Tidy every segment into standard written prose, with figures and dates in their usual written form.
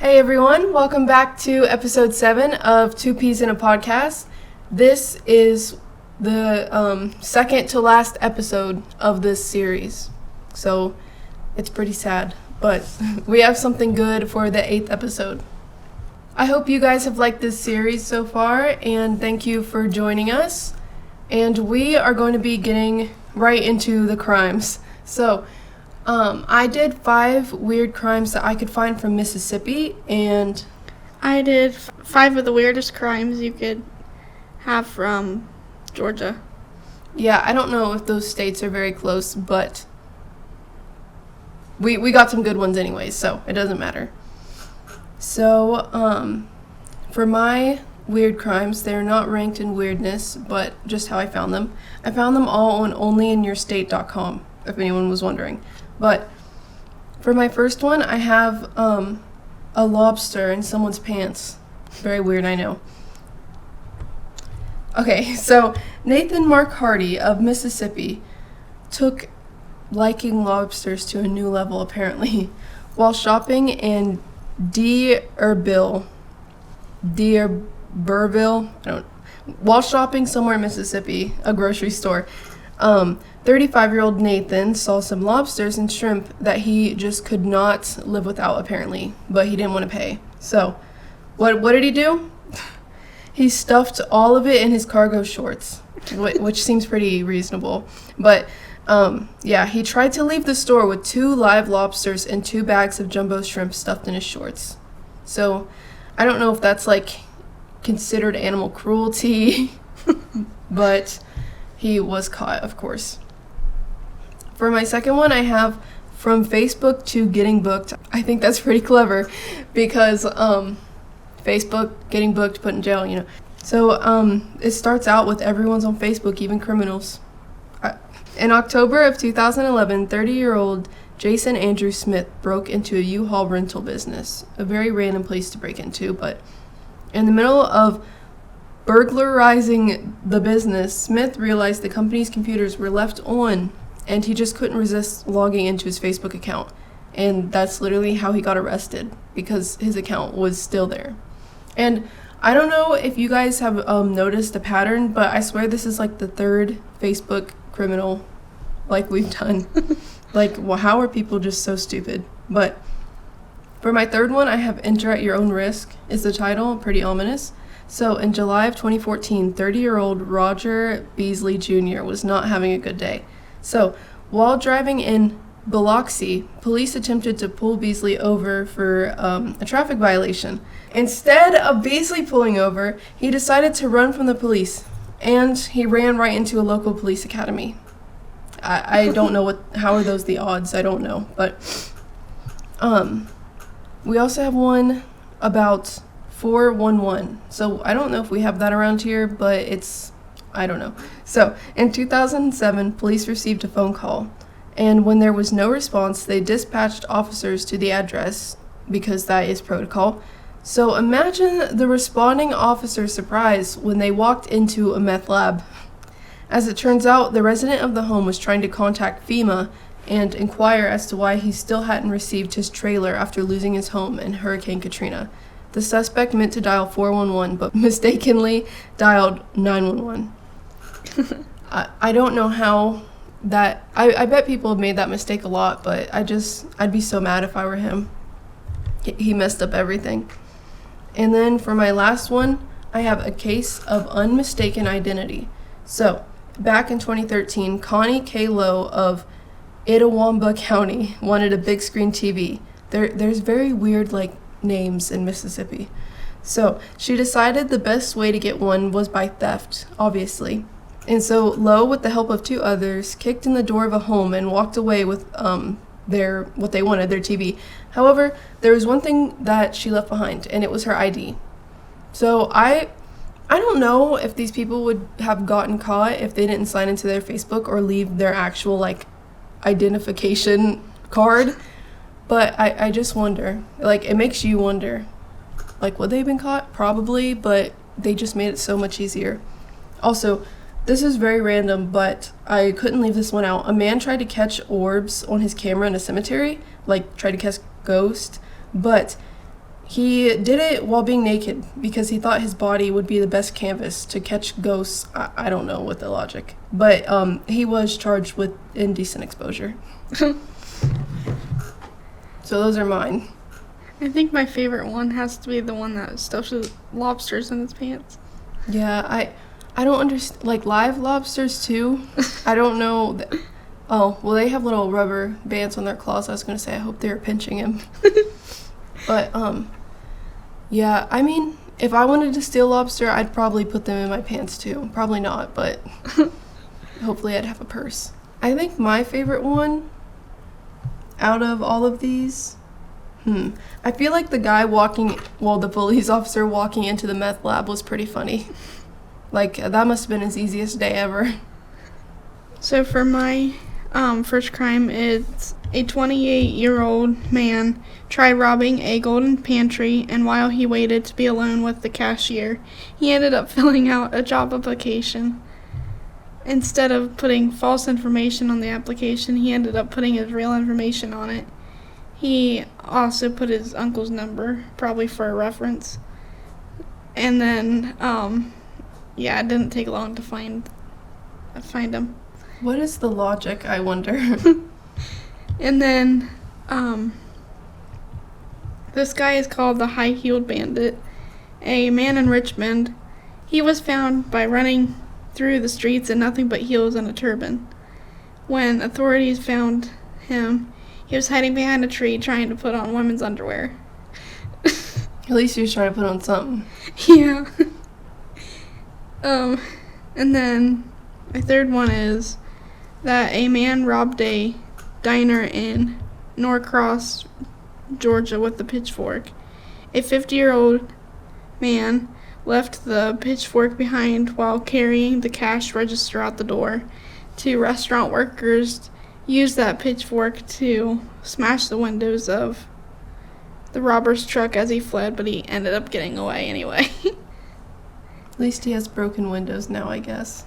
Hey everyone, welcome back to episode 7 of Two Peas in a Podcast. This is the second to last episode of this series, so it's pretty sad, but we have something good for the 8th episode. I hope you guys have liked this series so far, and thank you for joining us. And we are going to be getting right into the crimes. So, I did 5 weird crimes that I could find from Mississippi, and I did 5 of the weirdest crimes you could have from Georgia. Yeah, I don't know if those states are very close, but we got some good ones anyways, so it doesn't matter. So, for my weird crimes, they're not ranked in weirdness, but just how I found them. I found them all on onlyinyourstate.com, if anyone was wondering. But for my first one, I have a lobster in someone's pants. Very weird, I know. Okay, so Nathan Mark Hardy of Mississippi took liking lobsters to a new level, apparently, while shopping in while shopping somewhere in Mississippi, a grocery store. 35-year-old Nathan saw some lobsters and shrimp that he just could not live without, apparently, but he didn't want to pay. So, what did he do? He stuffed all of it in his cargo shorts, which seems pretty reasonable. But, he tried to leave the store with 2 live lobsters and 2 bags of jumbo shrimp stuffed in his shorts. So, I don't know if that's, considered animal cruelty, but he was caught, of course. For my second one, I have from Facebook to getting booked. I think that's pretty clever because Facebook, getting booked, put in jail, So it starts out with everyone's on Facebook, even criminals. In October of 2011, 30-year-old Jason Andrew Smith broke into a U-Haul rental business, a very random place to break into, but in the middle of burglarizing the business, Smith realized the company's computers were left on, and he just couldn't resist logging into his Facebook account. And that's literally how he got arrested, because his account was still there. And I don't know if you guys have noticed a pattern, but I swear this is the 3rd Facebook criminal we've done. How are people just so stupid? But for my third one, I have Enter at Your Own Risk is the title, pretty ominous. So in July of 2014, 30-year-old Roger Beasley Jr. was not having a good day. So while driving in Biloxi, police attempted to pull Beasley over for a traffic violation. Instead of Beasley pulling over, he decided to run from the police, and he ran right into a local police academy. I don't know how are those the odds, I don't know. But we also have one about 411. So I don't know if we have that around here, but I don't know. So in 2007, police received a phone call, and when there was no response, they dispatched officers to the address because that is protocol. So imagine the responding officer's surprise when they walked into a meth lab. As it turns out, the resident of the home was trying to contact FEMA and inquire as to why he still hadn't received his trailer after losing his home in Hurricane Katrina. The suspect meant to dial 411, but mistakenly dialed 911. I don't know how that... I bet people have made that mistake a lot, but I'd be so mad if I were him. He messed up everything. And then for my last one, I have a case of unmistaken identity. So, back in 2013, Connie K. Lowe of Itawamba County wanted a big screen TV. There's very weird, names in Mississippi. So she decided the best way to get one was by theft, obviously. And so Lowe, with the help of 2 others, kicked in the door of a home and walked away with what they wanted, their TV. However, there was one thing that she left behind, and it was her ID. So I don't know if these people would have gotten caught if they didn't sign into their Facebook or leave their actual identification card. But I just wonder, it makes you wonder, would they have been caught? Probably, but they just made it so much easier. Also, this is very random, but I couldn't leave this one out. A man tried to catch orbs on his camera in a cemetery, tried to catch ghosts, but He did it while being naked because he thought his body would be the best canvas to catch ghosts. I don't know what the logic, but he was charged with indecent exposure. So those are mine. I think my favorite one has to be the one that stuffs lobsters in his pants. Yeah, I don't understand, like live lobsters too. I don't know. Oh, well, they have little rubber bands on their claws. I was going to say, I hope they were pinching him. But, yeah, I mean, if I wanted to steal lobster, I'd probably put them in my pants too. Probably not, but hopefully I'd have a purse. I think my favorite one out of all of these, I feel like the police officer walking into the meth lab was pretty funny. Like, that must have been his easiest day ever. So for my first crime, it's a 28-year-old man tried robbing a golden pantry, and while he waited to be alone with the cashier, he ended up filling out a job application. Instead of putting false information on the application, he ended up putting his real information on it. He also put his uncle's number, probably for a reference. And then, it didn't take long to find him. What is the logic, I wonder? And then, this guy is called the High-Heeled Bandit, a man in Richmond. He was found by running through the streets in nothing but heels and a turban. When authorities found him, he was hiding behind a tree trying to put on women's underwear. At least he was trying to put on something. Yeah. And then my third one is that a man robbed a diner in Norcross, Georgia with a pitchfork. A 50-year-old man left the pitchfork behind while carrying the cash register out the door. Two restaurant workers used that pitchfork to smash the windows of the robber's truck as he fled, but he ended up getting away anyway. At least he has broken windows now, I guess.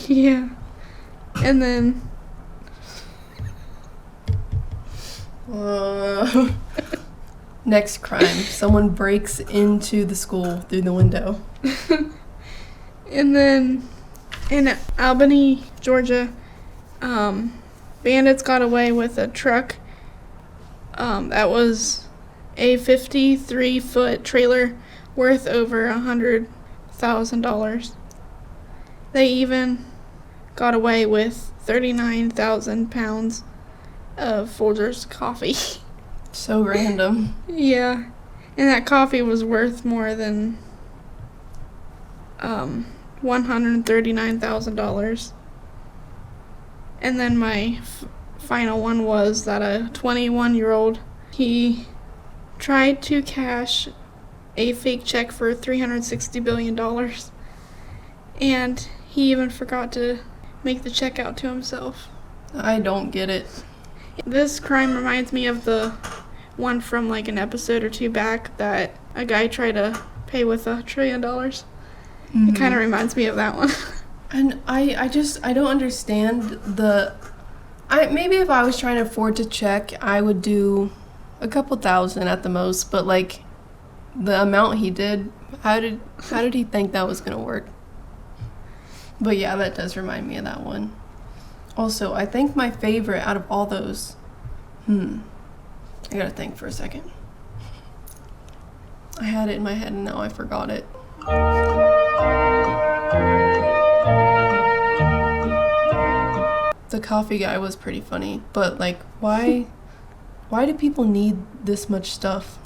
Yeah. And then next crime. Someone breaks into the school through the window. And then in Albany, Georgia, bandits got away with a truck that was a 53-foot trailer worth over $100,000. They even got away with 39,000 pounds of Folgers coffee. So random. Yeah. And that coffee was worth more than $139,000. And then my final one was that a 21-year-old, he tried to cash a fake check for $360 billion. And he even forgot to make the check out to himself. I don't get it. This crime reminds me of the one from like an episode or two back that a guy tried to pay with $1 trillion. Mm-hmm. It kind of reminds me of that one. And I don't understand maybe if I was trying to afford to check, I would do a couple thousand at the most, but like the amount he did, how did he think that was going to work? But yeah, that does remind me of that one. Also, I think my favorite out of all those, I gotta think for a second. I had it in my head and now I forgot it. The coffee guy was pretty funny, but like, why do people need this much stuff?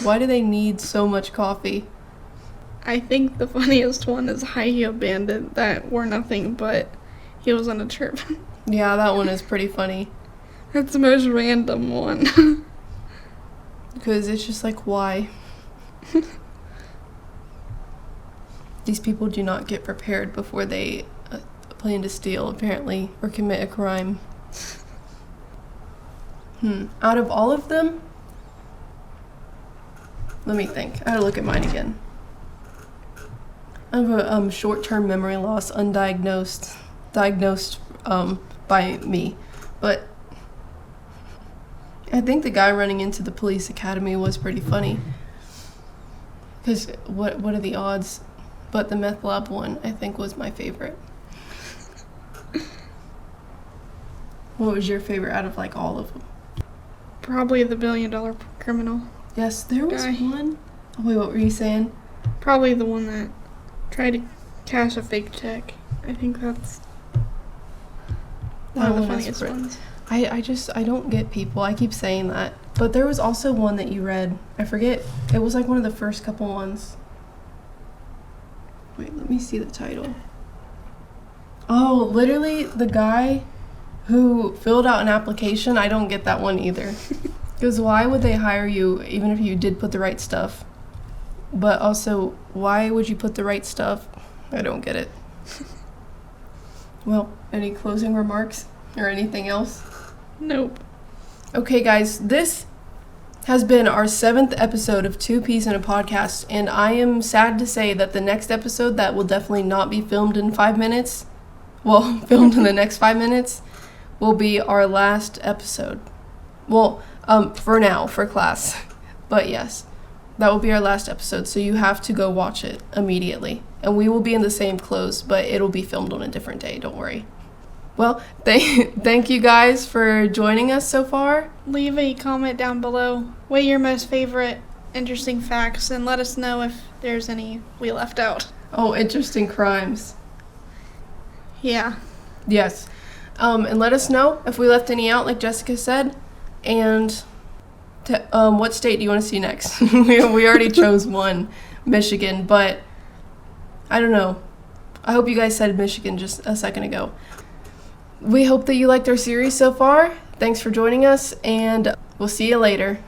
Why do they need so much coffee? I think the funniest one is High-Heeled Bandit that wore nothing but heels and a turban. Yeah, that one is pretty funny. That's the most random one. Because it's just like, why? These people do not get prepared before they plan to steal, apparently, or commit a crime. Out of all of them, let me think. I gotta look at mine again. I have a short-term memory loss, diagnosed by me, but I think the guy running into the police academy was pretty funny. Because what are the odds? But the meth lab one, I think, was my favorite. What was your favorite out of, like, all of them? Probably the $1 billion criminal. Yes, there was Guy. one. Oh, wait, what were you saying? Probably the one that tried to cash a fake check. I think that's one of the funniest ones. I don't get people. I keep saying that. But there was also one that you read. I forget. It was like one of the first couple ones. Wait, let me see the title. Oh, literally the guy who filled out an application. I don't get that one either. Because why would they hire you even if you did put the right stuff? But also, why would you put the right stuff? I don't get it. Well, any closing remarks or anything else? Nope. Okay, guys, this has been our 7th episode of Two Peas in a Podcast, and I am sad to say that the next episode that will definitely not be filmed in 5 minutes, well, filmed in the next 5 minutes, will be our last episode. Well, for now, for class. But yes, that will be our last episode, so you have to go watch it immediately. And we will be in the same clothes, but it'll be filmed on a different day, don't worry. Well, thank you guys for joining us so far. Leave a comment down below. What are your most favorite interesting facts, and let us know if there's any we left out. Oh, interesting crimes. Yeah. Yes. And let us know if we left any out, like Jessica said. And what state do you want to see next? we already chose one, Michigan, but I don't know. I hope you guys said Michigan just a second ago. We hope that you liked our series so far. Thanks for joining us, and we'll see you later.